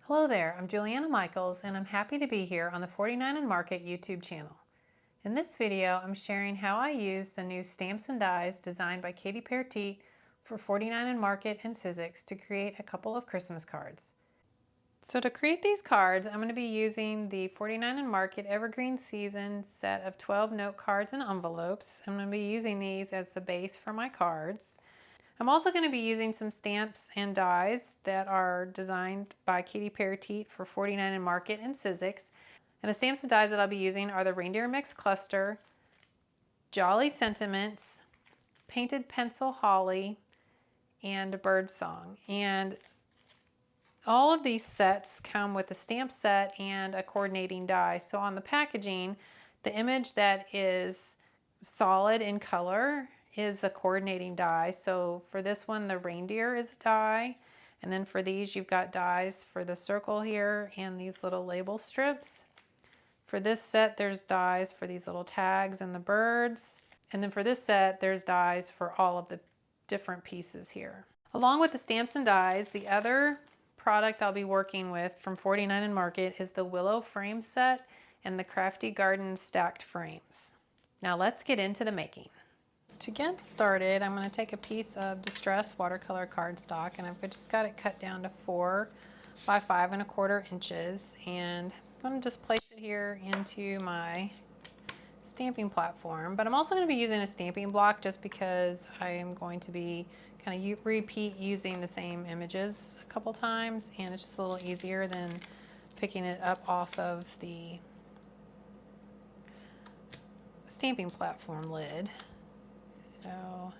Hello there, I'm Juliana Michaels and I'm happy to be here on the 49 and Market YouTube channel. In this video, I'm sharing how I use the new stamps and dies designed by Katie Petit for 49 and Market and Sizzix to create a couple of Christmas cards. So to create these cards, I'm going to be using the 49 and Market Evergreen Season set of 12 note cards and envelopes. I'm going to be using these as the base for my cards. I'm also going to be using some stamps and dies that are designed by Katie Petit for 49 and Market and Sizzix. And the stamps and dies that I'll be using are the Reindeer Mix Cluster, Jolly Sentiments, Painted Pencil Holly, and Bird Song. And all of these sets come with a stamp set and a coordinating die. So on the packaging, the image that is solid in color is a coordinating die. So for this one, the reindeer is a die. And then for these, you've got dies for the circle here and these little label strips. For this set, there's dies for these little tags and the birds. And then for this set, there's dies for all of the different pieces here. Along with the stamps and dies, the other product I'll be working with from 49 and Market is the Willow frame set and the Crafty Garden stacked frames. Now let's get into the making. To get started, I'm going to take a piece of distress watercolor cardstock and I've just got it cut down to 4 by 5 1/4 inches, and I'm going to just place it here into my stamping platform. But I'm also going to be using a stamping block just because I am going to be kind of repeat using the same images a couple times, and it's just a little easier than picking it up off of the stamping platform lid. So,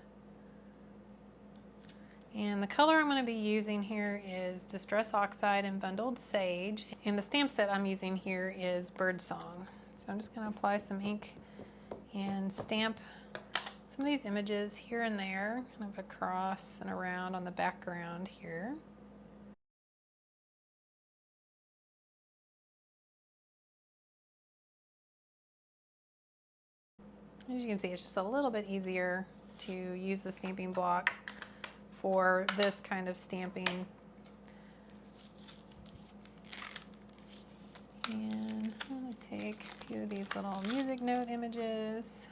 and the color I'm going to be using here is Distress Oxide and Bundled Sage, and the stamp set I'm using here is Bird Song. So I'm just going to apply some ink and stamp some of these images here and there, kind of across and around on the background here. As you can see, it's just a little bit easier to use the stamping block for this kind of stamping. And I'm going to take a few of these little music note images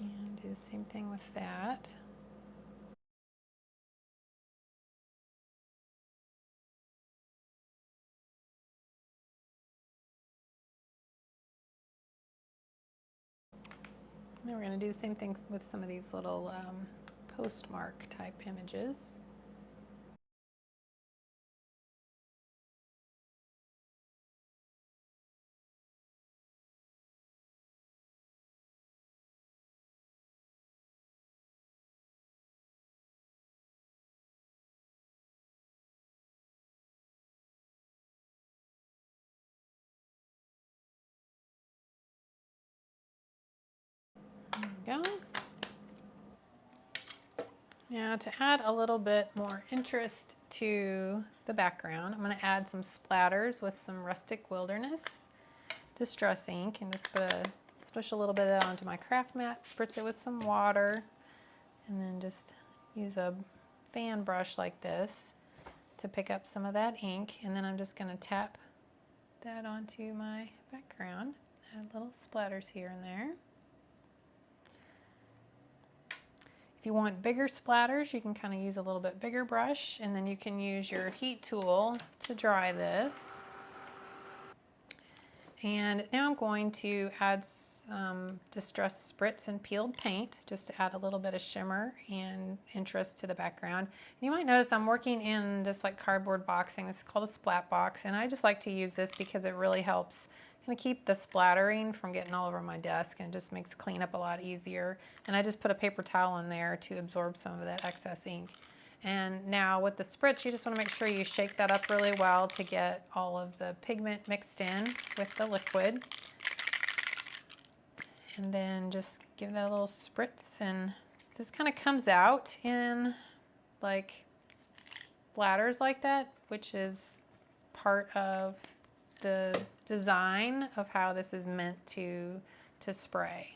and do the same thing with that. Now we're going to do the same thing with some of these little postmark type images. There we go. Now to add a little bit more interest to the background, I'm going to add some splatters with some Rustic Wilderness Distress ink and just swish a little bit of that onto my craft mat, spritz it with some water, and then just use a fan brush like this to pick up some of that ink, and then I'm just going to tap that onto my background, add little splatters here and there. If you want bigger splatters, you can kind of use a little bit bigger brush, and then you can use your heat tool to dry this. And now I'm going to add some Distress Spritz and Peeled Paint just to add a little bit of shimmer and interest to the background. And you might notice I'm working in this like cardboard boxing. This is called a splat box, and I just like to use this because it really helps kind of keep the splattering from getting all over my desk and just makes cleanup a lot easier. And I just put a paper towel in there to absorb some of that excess ink. And now with the spritz, you just want to make sure you shake that up really well to get all of the pigment mixed in with the liquid. And then just give that a little spritz, and this kind of comes out in like splatters like that, which is part of the design of how this is meant to spray.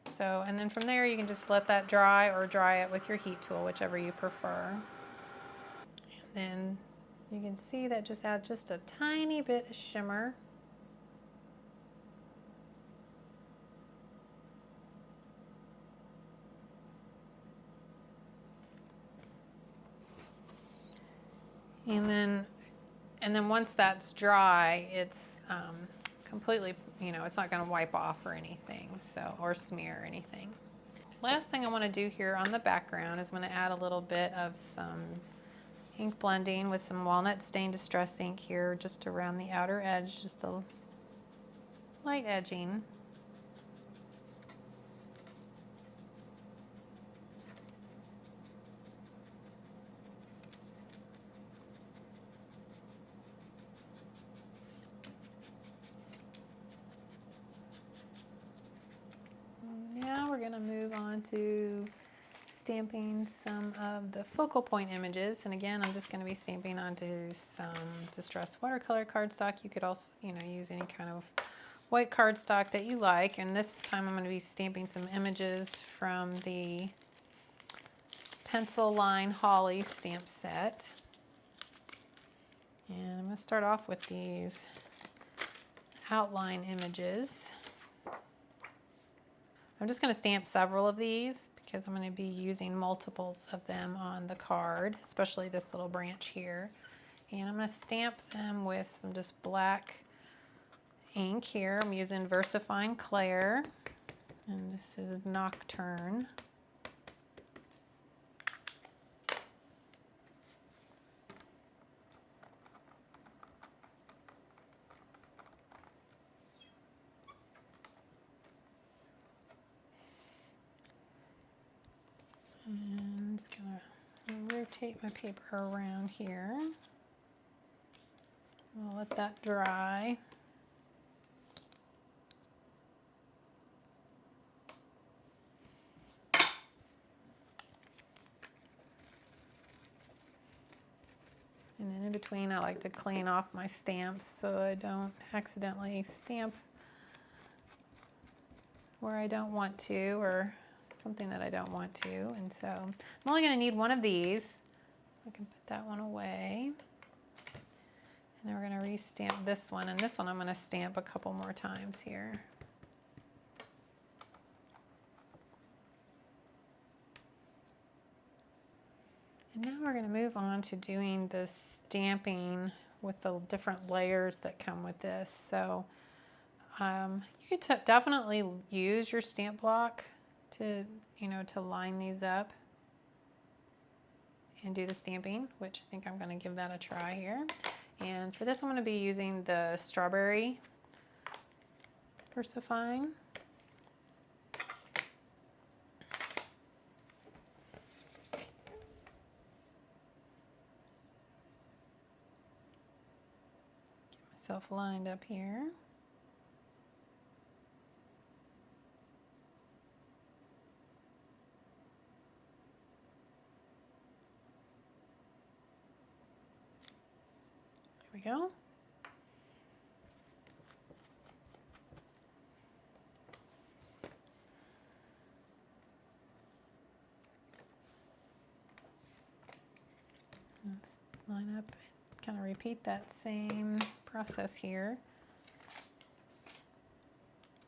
So, and then from there you can just let that dry or dry it with your heat tool, whichever you prefer. And you can see that just adds just a tiny bit of shimmer. And then once that's dry, it's completely, you know, it's not going to wipe off or anything, so, or smear or anything. Last thing I want to do here on the background is I'm going to add a little bit of some ink blending with some walnut stain distress ink here just around the outer edge, just a light edging. Now we're going to move on to stamping some of the focal point images, and again I'm just going to be stamping onto some distressed watercolor cardstock. You could also, you know, use any kind of white cardstock that you like, and this time I'm going to be stamping some images from the Pencil Line Holly stamp set. And I'm going to start off with these outline images. I'm just going to stamp several of these because I'm going to be using multiples of them on the card, especially this little branch here. And I'm going to stamp them with some just black ink here. I'm using VersaFine Clair, and this is Nocturne. And I'm just going to rotate my paper around here. I'll let that dry. And then in between I like to clean off my stamps so I don't accidentally stamp where I don't want to, or something that I don't want to. And so I'm only going to need one of these. I can put that one away. And then we're going to re-stamp this one, and this one I'm going to stamp a couple more times here. And now we're going to move on to doing the stamping with the different layers that come with this. So you could definitely use your stamp block to, you know, to line these up and do the stamping, which I think I'm going to give that a try here. And for this I'm going to be using the Strawberry VersaFine. Get myself lined up here. There we go. Let's line up, kind of repeat that same process here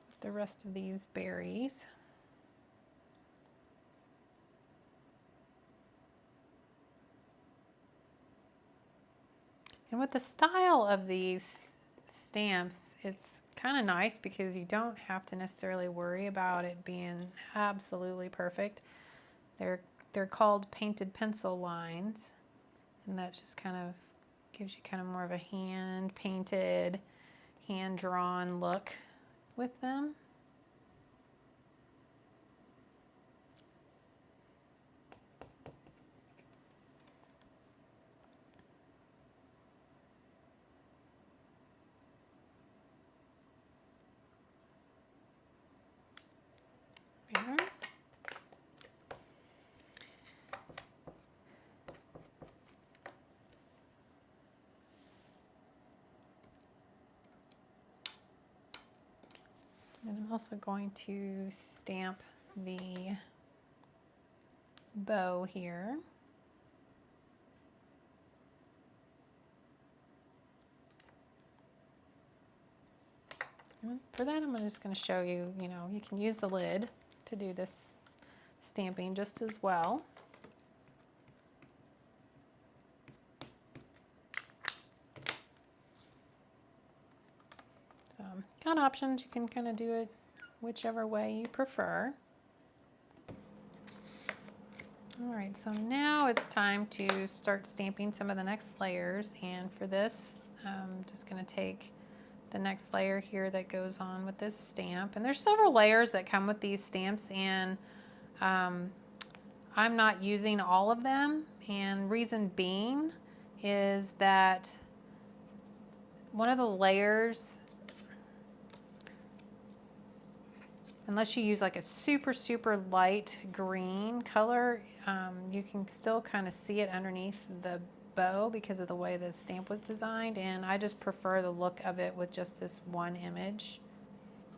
with the rest of these berries. And with the style of these stamps, it's kind of nice because you don't have to necessarily worry about it being absolutely perfect. They're called painted pencil lines, and that just kind of gives you kind of more of a hand-painted, hand-drawn look with them. There. And I'm also going to stamp the bow here. For that, I'm just going to show you, you can use the lid to do this stamping just as well. So, got options. You can kind of do it whichever way you prefer. All right, so now it's time to start stamping some of the next layers, and for this, I'm just going to take the next layer here that goes on with this stamp. And there's several layers that come with these stamps, and I'm not using all of them, and reason being is that one of the layers, unless you use like a super light green color, you can still kind of see it underneath the bow because of the way the stamp was designed, and I just prefer the look of it with just this one image.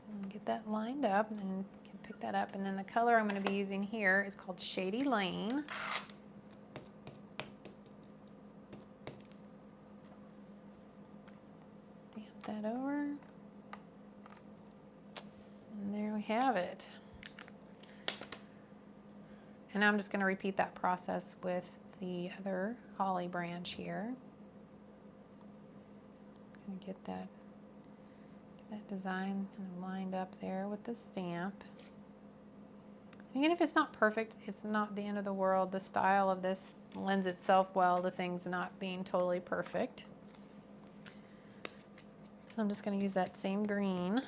So get that lined up and then can pick that up, and then the color I'm going to be using here is called Shady Lane. Stamp that over, and there we have it. And now I'm just going to repeat that process with the other holly branch here. Going to get that design kind of lined up there with the stamp. Again, if it's not perfect, it's not the end of the world. The style of this lends itself well to things not being totally perfect. I'm just going to use that same green.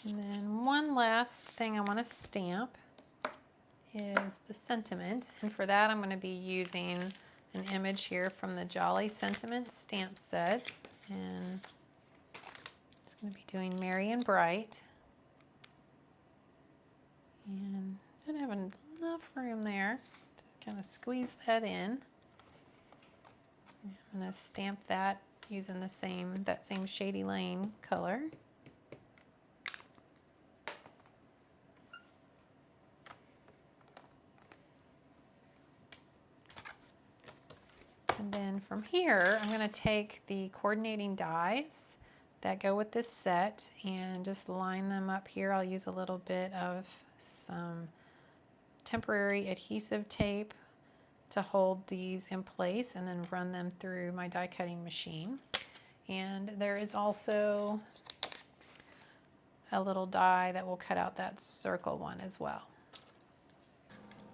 And then one last thing I want to stamp is the sentiment, and for that I'm going to be using an image here from the Jolly Sentiment stamp set, and it's going to be doing Merry and Bright, and I don't have enough room there to kind of squeeze that in. I'm going to stamp that using that same Shady Lane color. And then from here, I'm going to take the coordinating dies that go with this set and just line them up here. I'll use a little bit of some temporary adhesive tape to hold these in place and then run them through my die cutting machine. And there is also a little die that will cut out that circle one as well.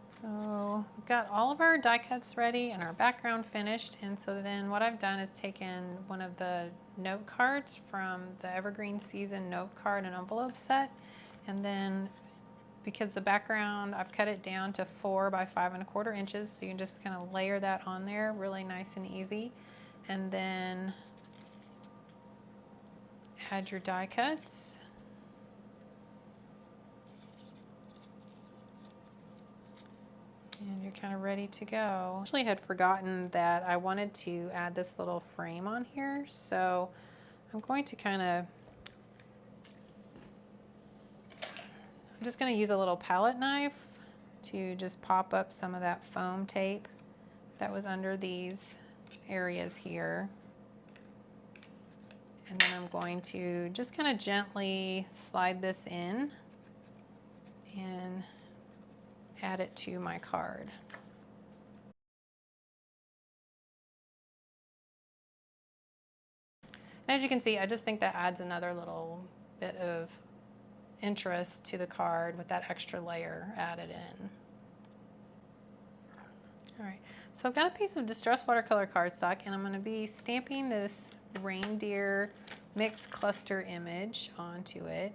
So we've got all of our die cuts ready and our background finished, and so then what I've done is taken one of the note cards from the Evergreen Season note card and envelope set, and then because the background, I've cut it down to 4 by 5 1/4 inches, so you can just kind of layer that on there really nice and easy, and then add your die cuts. And you're kind of ready to go. I actually had forgotten that I wanted to add this little frame on here, so I'm going to I'm just going to use a little palette knife to just pop up some of that foam tape that was under these areas here. And then I'm going to just kind of gently slide this in and add it to my card. And as you can see, I just think that adds another little bit of interest to the card with that extra layer added in. All right, so I've got a piece of distressed watercolor cardstock, and I'm going to be stamping this reindeer mixed cluster image onto it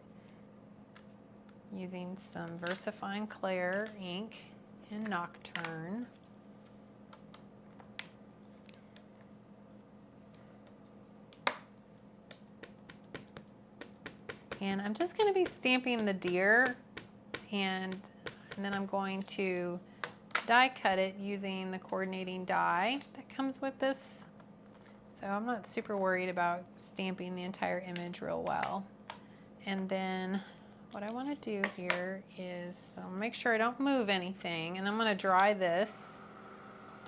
using some VersaFine Clair ink and Nocturne. And I'm just going to be stamping the deer, and then I'm going to die cut it using the coordinating die that comes with this So I'm not super worried about stamping the entire image real well. And then what I want to do here is make sure I don't move anything, and I'm going to dry this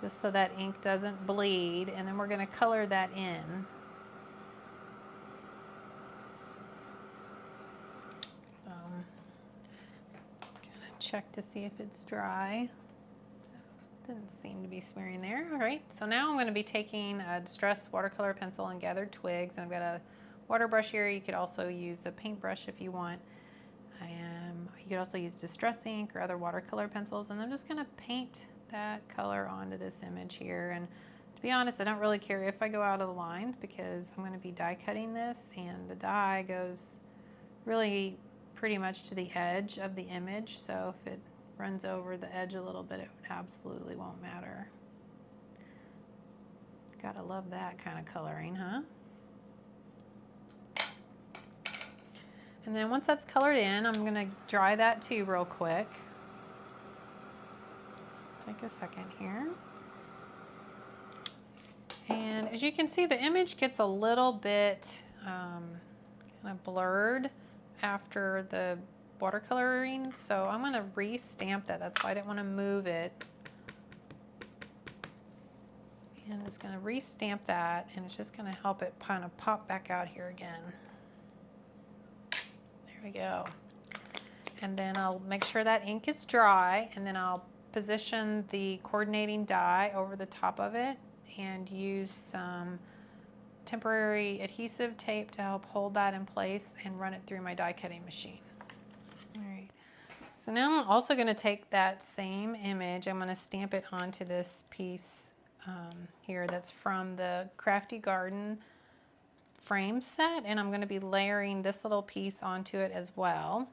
just so that ink doesn't bleed, and then we're going to color that in. Check to see if it's dry. Didn't seem to be smearing there. All right, so now I'm going to be taking a distress watercolor pencil and gathered twigs, and I've got a water brush here. You could also use a paintbrush if you want. You could also use distress ink or other watercolor pencils, and I'm just going to paint that color onto this image here. And to be honest, I don't really care if I go out of the lines because I'm going to be die cutting this, and the die goes really pretty much to the edge of the image, so if it runs over the edge a little bit, it absolutely won't matter. Gotta love that kind of coloring, huh? And then once that's colored in, I'm gonna dry that too real quick. Let's take a second here. And as you can see, the image gets a little bit kind of blurred after the watercoloring, so I'm going to re-stamp that. That's why I didn't want to move it. And I'm just going to re-stamp that, and it's just going to help it kind of pop back out here again. There we go. And then I'll make sure that ink is dry, and then I'll position the coordinating die over the top of it and use some temporary adhesive tape to help hold that in place and run it through my die cutting machine. All right, so now I'm also going to take that same image, I'm going to stamp it onto this piece here that's from the Crafty Garden frame set, and I'm going to be layering this little piece onto it as well.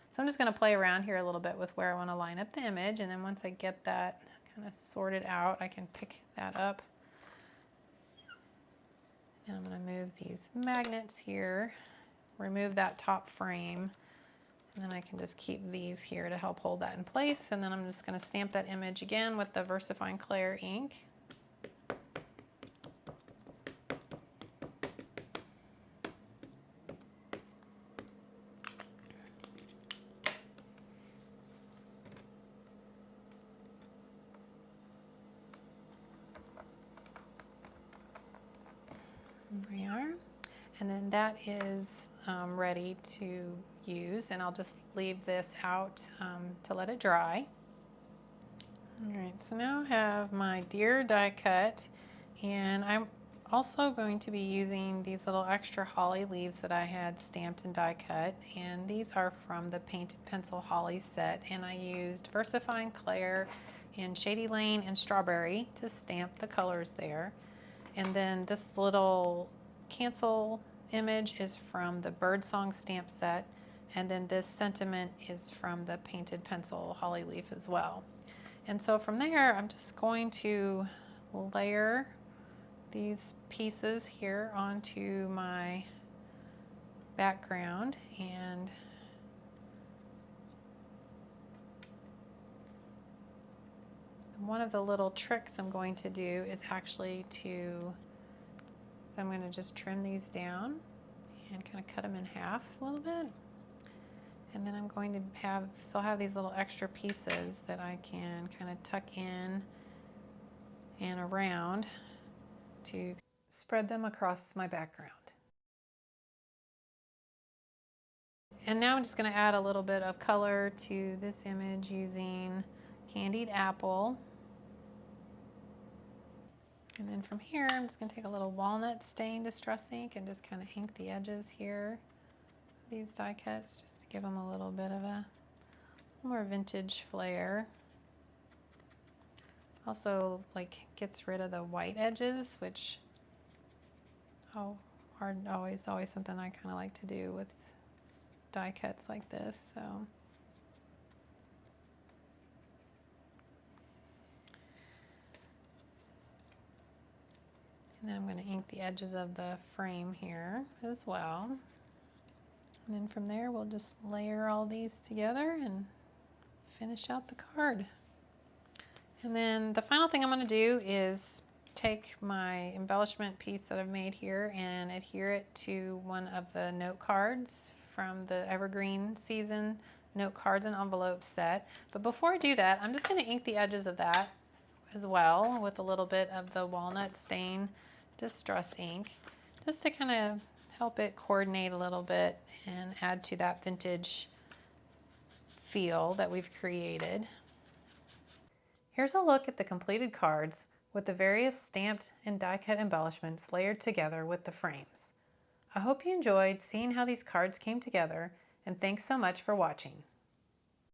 So I'm just going to play around here a little bit with where I want to line up the image, and then once I get that kind of sorted out, I can pick that up. And I'm going to move these magnets here, remove that top frame, and then I can just keep these here to help hold that in place. And then I'm just going to stamp that image again with the VersaFine Clair ink. There we are. And then that is ready to use, and I'll just leave this out to let it dry. All right, so now I have my deer die cut, and I'm also going to be using these little extra holly leaves that I had stamped and die cut, and these are from the Painted Pencil Holly set, and I used VersaFine Clair and Shady Lane and Strawberry to stamp the colors there. And then this little cancel image is from the Birdsong stamp set, and then this sentiment is from the Painted Pencil Holly Leaf as well. And so from there, I'm just going to layer these pieces here onto my background, and one of the little tricks I'm going to do is actually I'm going to just trim these down and kind of cut them in half a little bit. And then I'm going to have these little extra pieces that I can kind of tuck in and around to spread them across my background. And now I'm just going to add a little bit of color to this image using Candied Apple. And then from here, I'm just going to take a little walnut stain distress ink and just kind of ink the edges here, these die cuts, just to give them a little bit of a more vintage flair. Also, like, gets rid of the white edges, which are always something I kind of like to do with die cuts like this. So. And then I'm going to ink the edges of the frame here as well. And then from there, we'll just layer all these together and finish out the card. And then the final thing I'm going to do is take my embellishment piece that I've made here and adhere it to one of the note cards from the Evergreen season note cards and envelopes set. But before I do that, I'm just going to ink the edges of that as well with a little bit of the walnut stain distress ink, just to kind of help it coordinate a little bit and add to that vintage feel that we've created. Here's a look at the completed cards with the various stamped and die-cut embellishments layered together with the frames. I hope you enjoyed seeing how these cards came together, and thanks so much for watching.